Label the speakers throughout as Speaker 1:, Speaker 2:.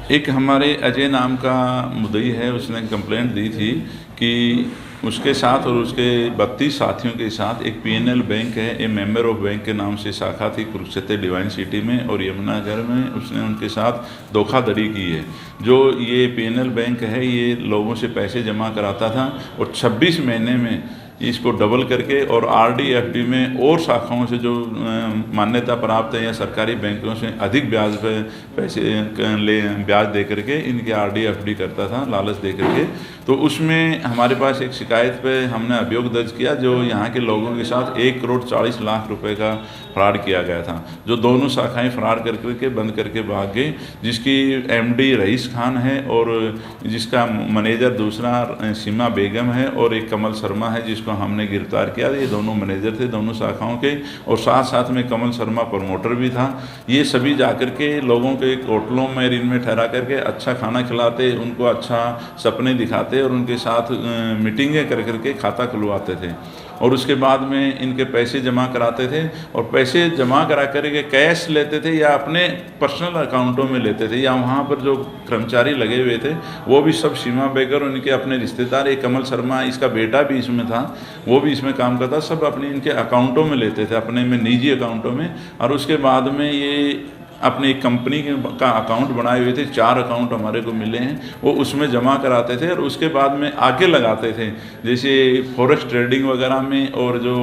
Speaker 1: एक हमारे अजय नाम का मुद्दई है, उसने कंप्लेंट दी थी कि उसके साथ और उसके 32 साथियों के साथ एक पीएनएल बैंक है, ए मेंबर ऑफ बैंक के नाम से शाखा थी कुरुक्षेत्र डिवाइन सिटी में और यमुनानगर में। उसने उनके साथ धोखाधड़ी की है। जो ये पीएनएल बैंक है ये लोगों से पैसे जमा कराता था और 26 महीने में इसको डबल करके और आरडी एफडी में और शाखाओं से जो मान्यता प्राप्त है या सरकारी बैंकों से अधिक ब्याज पे पैसे ब्याज दे करके इनके आरडी एफडी करता था, लालच दे करके। तो उसमें हमारे पास एक शिकायत पे हमने अभियोग दर्ज किया जो यहाँ के लोगों के साथ 1,40,00,000 रुपए का फ्रॉड किया गया था, जो दोनों शाखाएं फ्रॉड कर करके बंद करके भाग गई, जिसकी एमडी रईस खान है और जिसका मैनेजर दूसरा सीमा बेगम है और एक कमल शर्मा है जिसको हमने गिरफ्तार किया। ये दोनों मैनेजर थे दोनों शाखाओं के और साथ साथ में कमल शर्मा प्रमोटर भी था। ये सभी जाकर के लोगों के होटलों में ऋण में ठहरा करके अच्छा खाना खिलाते, उनको अच्छा सपने दिखाते और उनके साथ मीटिंगें कर करके खाता खुलवाते थे और उसके बाद में इनके पैसे जमा कराते थे और पैसे जमा करा करके कैश लेते थे या अपने पर्सनल अकाउंटों में लेते थे, या वहाँ पर जो कर्मचारी लगे हुए थे वो भी सब सीमा बेगर और इनके अपने रिश्तेदार, एक कमल शर्मा इसका बेटा भी इसमें था, वो भी इसमें काम करता, सब अपने इनके अकाउंटों में लेते थे, अपने में निजी अकाउंटों में। और उसके बाद में ये अपनी एक कंपनी का अकाउंट बनाए हुए थे, 4 अकाउंट हमारे को मिले हैं, वो उसमें जमा कराते थे और उसके बाद में आगे लगाते थे, जैसे फॉरेक्स ट्रेडिंग वगैरह में। और जो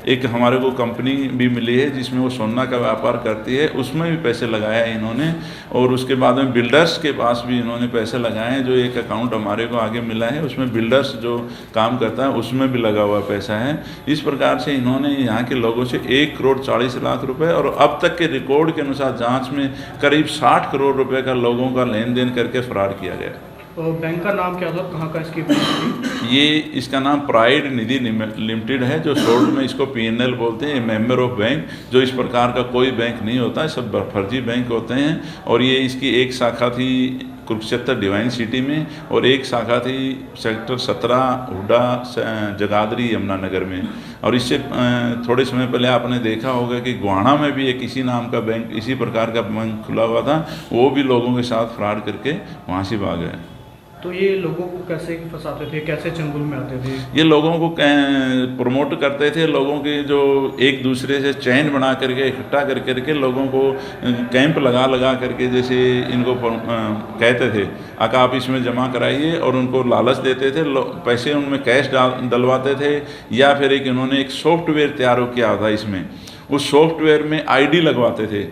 Speaker 1: एक हमारे को कंपनी भी मिली है जिसमें वो सोना का व्यापार करती है, उसमें भी पैसे लगाए हैं इन्होंने। और उसके बाद में बिल्डर्स के पास भी इन्होंने पैसे लगाए हैं, जो एक अकाउंट हमारे को आगे मिला है उसमें बिल्डर्स जो काम करता है उसमें भी लगा हुआ पैसा है। इस प्रकार से इन्होंने यहाँ के लोगों से 1,40,00,000 रुपये और अब तक के रिकॉर्ड के अनुसार जाँच में करीब 60 करोड़ रुपए का लोगों का लेन देन करके फरार किया गया।
Speaker 2: तो बैंक का नाम क्या था, कहाँ का इसकी बैंक थी?
Speaker 1: ये इसका नाम प्राइड निधि लिमिटेड है, जो शॉर्ट में इसको पीएनएल बोलते हैं, मेंबर ऑफ बैंक। जो इस प्रकार का कोई बैंक नहीं होता है, सब फर्जी बैंक होते हैं। और ये इसकी एक शाखा थी कुरुक्षेत्र डिवाइन सिटी में और एक शाखा थी सेक्टर 17 हुडा जगाधरी यमुनानगर में। और इससे थोड़े समय पहले आपने देखा होगा कि गोहाना में भी एक इसी नाम का बैंक, इसी प्रकार का बैंक खुला हुआ था, वो भी लोगों के साथ फ्रॉड करके वहाँ से भाग गए।
Speaker 2: तो ये लोगों को कैसे फंसाते थे, कैसे चंगुल में आते थे?
Speaker 1: ये लोगों को प्रमोट करते थे, लोगों के जो एक दूसरे से चैन बना करके इकट्ठा कर करके लोगों को कैंप लगा लगा करके, जैसे इनको कहते थे आका आप इसमें जमा कराइए और उनको लालच देते थे, पैसे उनमें कैश डलवाते थे। या फिर एक इन्होंने एक सॉफ्टवेयर तैयार किया था, इसमें उस सॉफ्टवेयर में आईडी लगवाते थे,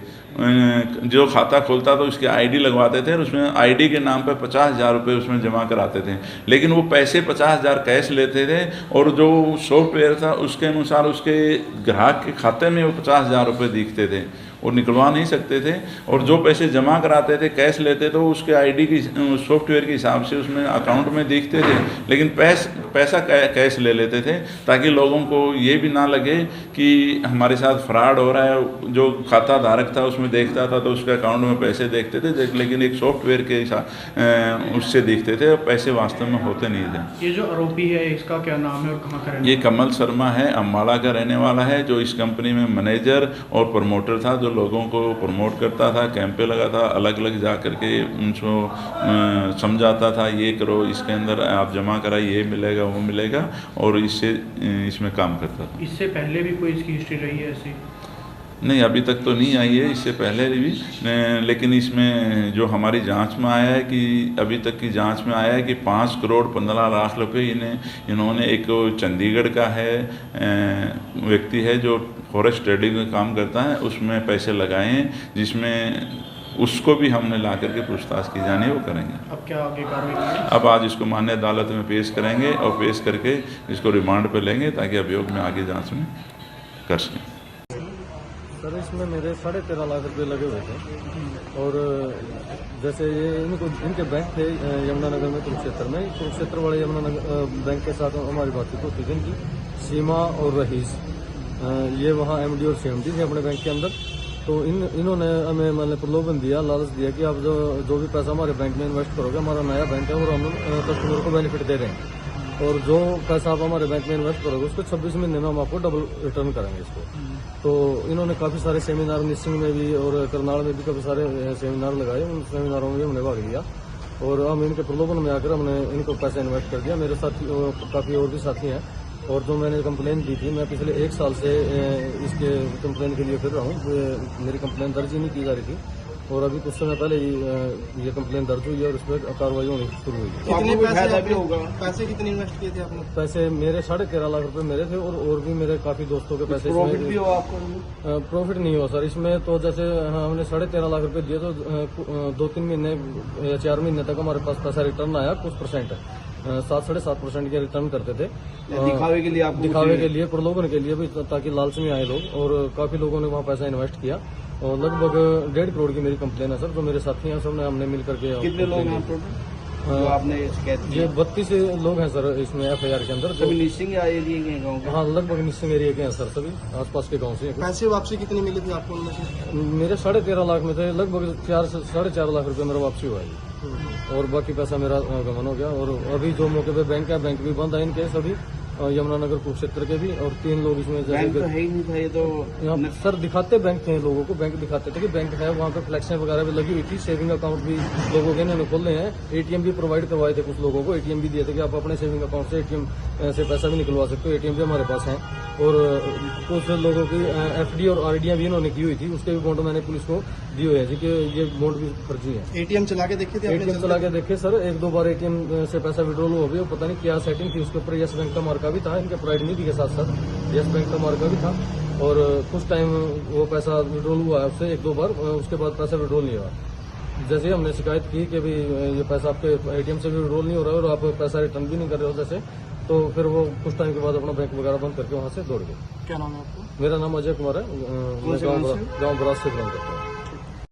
Speaker 1: जो खाता खोलता था उसकी आईडी लगवाते थे और उसमें आईडी के नाम पर 50,000 रुपये उसमें जमा कराते थे। लेकिन वो पैसे 50,000 कैश लेते थे और जो सॉफ्टवेयर था उसके अनुसार उसके ग्राहक के खाते में वो 50,000 रुपये दिखते थे, वो निकलवा नहीं सकते थे। और जो पैसे जमा कराते थे कैश लेते तो उसके आईडी की सॉफ्टवेयर के हिसाब से उसमें अकाउंट में दिखते थे, लेकिन पैसा कैश ले लेते थे ताकि लोगों को ये भी ना लगे कि हमारे साथ फ्रॉड हो रहा है। जो खाता धारक था उसमें देखता था तो उसके अकाउंट में पैसे देखते थे, लेकिन एक सॉफ्टवेयर के हिसाब उससे दिखते थे और पैसे वास्तव में होते नहीं थे।
Speaker 2: ये जो आरोपी है इसका क्या नाम है और कहाँ का रहने?
Speaker 1: ये कमल शर्मा है, अम्बाला का रहने वाला है, जो इस कंपनी में मैनेजर और प्रमोटर था, जो लोगों को प्रमोट करता था, कैंपे लगा था, अलग अलग जा कर के उनको समझाता था ये करो, इसके अंदर आप जमा कराइए, ये मिलेगा वो मिलेगा, और इसमें काम करता था।
Speaker 2: इससे पहले भी कोई इसकी हिस्ट्री रही है ऐसी?
Speaker 1: नहीं, अभी तक तो नहीं आई है, इससे पहले भी। लेकिन इसमें जो हमारी जांच में आया है कि अभी तक की जांच में आया है कि 5,15,00,000 रुपये इन्होंने एक चंडीगढ़ का है व्यक्ति है जो फॉरेक्स ट्रेडिंग का काम करता है, उसमें पैसे लगाए हैं, जिसमें उसको भी हमने ला करके पूछताछ की जानी है, वो करेंगे।
Speaker 2: अब क्या आगे कार्रवाई?
Speaker 1: अब आज इसको मान्य अदालत में पेश करेंगे और पेश करके इसको रिमांड पे लेंगे ताकि अभियोग में आगे जांच में कर सकें।
Speaker 3: सर इसमें मेरे 13.5 लाख रुपए लगे हुए थे और जैसे ये इनके बैंक थे यमुनानगर में, कुरुक्षेत्र वाले यमुनानगर बैंक के साथ हमारी बातचीत होती थी इनकी। सीमा और रहीस ये वहाँ एमडी और सीएमडी थे अपने बैंक के अंदर। तो इन्होंने हमें मतलब प्रलोभन दिया, लालच दिया कि आप जो भी पैसा हमारे बैंक में इन्वेस्ट करोगे, हमारा नया बैंक है और हम कस्टमर को बेनिफिट दे रहे हैं। और जो पैसा आप हमारे बैंक में इन्वेस्ट करोगे उसको 26 महीने में हम आपको डबल रिटर्न करेंगे इसको। तो इन्होंने काफ़ी सारे सेमिनार निसिंग में भी और करनाल में भी काफ़ी सारे सेमिनार लगाए, उन सेमिनारों में भी हमने भाग लिया और हम इनके प्रलोभन में आकर हमने इनको पैसा इन्वेस्ट कर दिया। मेरे साथ काफ़ी और भी साथी हैं और जो मैंने कंप्लेन दी थी, मैं पिछले 1 साल से इसके कंप्लेन के लिए फिर रहा हूँ। मेरी कंप्लेन दर्ज ही नहीं की जा रही थी और अभी कुछ समय पहले ही ये कंप्लेन दर्ज हुई है और इस पर कार्रवाई होनी शुरू हुई है।
Speaker 4: कितने पैसे भी होगा? पैसे कितने इन्वेस्ट किए थे आपने?
Speaker 3: पैसे मेरे 13.5 लाख रुपए मेरे थे और भी मेरे काफी दोस्तों के पैसे
Speaker 4: प्रॉफिट भी हुआ आपको?
Speaker 3: प्रॉफिट नहीं हुआ सर इसमें। तो जैसे हमने 13.5 लाख रुपए दिए तो 2-3 महीने या 4 महीने तक हमारे पास पैसा रिटर्न आया कुछ परसेंट, 7-7.5% के रिटर्न करते थे
Speaker 4: दिखावे के लिए, आपको
Speaker 3: दिखावे के लिए, प्रलोभन के लिए भी, ताकि लालच में आए लोग। और काफी लोगों ने वहाँ पैसा इन्वेस्ट किया और लगभग 1.5 करोड़ की मेरी कंप्लेन है सर। जो मेरे साथी हैं सबने हमने मिल करके।
Speaker 4: कितने लोग हैं टोटल जो आपने शिकायत की?
Speaker 3: ये 32 लोग हैं सर इसमें FIR के अंदर।
Speaker 4: सभी निसिंग एरिया के गाँव के?
Speaker 3: हाँ, लगभग निसिंग एरिया के हैं सर, सभी आसपास के गांव से।
Speaker 4: पैसे वापसी कितनी मिली थी आपको उनमें से?
Speaker 3: मेरे 13.5 लाख में थे लगभग 4.5 लाख रुपए मेरा वापसी हुआ है और बाकी पैसा मेरा गमन हो गया। और अभी जो मौके पे बैंक है, बैंक भी बंद है इनके सभी, यमुनानगर कुरुक्षेत्र के भी, और 3 लोग इसमें
Speaker 4: बैंक तो है ही नहीं था ये तो।
Speaker 3: यहाँ सर दिखाते बैंक थे लोगों को, बैंक दिखाते थे कि बैंक है, वहाँ पे फ्लैक्सें वगैरह भी लगी हुई थी। सेविंग अकाउंट भी लोगों के इन्होंने खोले हैं, ATM भी प्रोवाइड करवाए थे कुछ लोगों को, ATM भी दिए थे कि आप अपने सेविंग अकाउंट से ATM से पैसा भी निकलवा सकते हो, ATM भी हमारे पास है। और कुछ लोगों की FD और RD भी इन्होंने की हुई थी, उसके भी बॉन्ड मैंने पुलिस को दिए हुए हैं कि ये बॉन्ड भी फर्जी है।
Speaker 4: ATM चला के देखे थे?
Speaker 3: ATM चला के देखे सर, 1-2 बार ATM से पैसा विड्रॉल हुआ भी, पता नहीं क्या सेटिंग थी उसके ऊपर। येस बैंक का मार्का भी था इनके प्राइड नीति के साथ साथ, येस बैंक का मार्का भी था। और कुछ टाइम वो पैसा विड्रॉल हुआ है उससे 1-2 बार, उसके बाद पैसा विड्रॉल नहीं हुआ। जैसे ही हमने शिकायत की कि भाई ये पैसा आपके ATM से भी विड्रॉल नहीं हो रहा है और आप पैसा रिटर्न भी नहीं कर रहे हो जैसे, तो फिर वो कुछ टाइम के बाद अपना बैंक वगैरह बंद करके वहाँ से दौड़ गए।
Speaker 4: क्या नाम है आपको?
Speaker 3: मेरा नाम अजय कुमार है, मैं गाँव बरास से बिलोंग करता हूँ।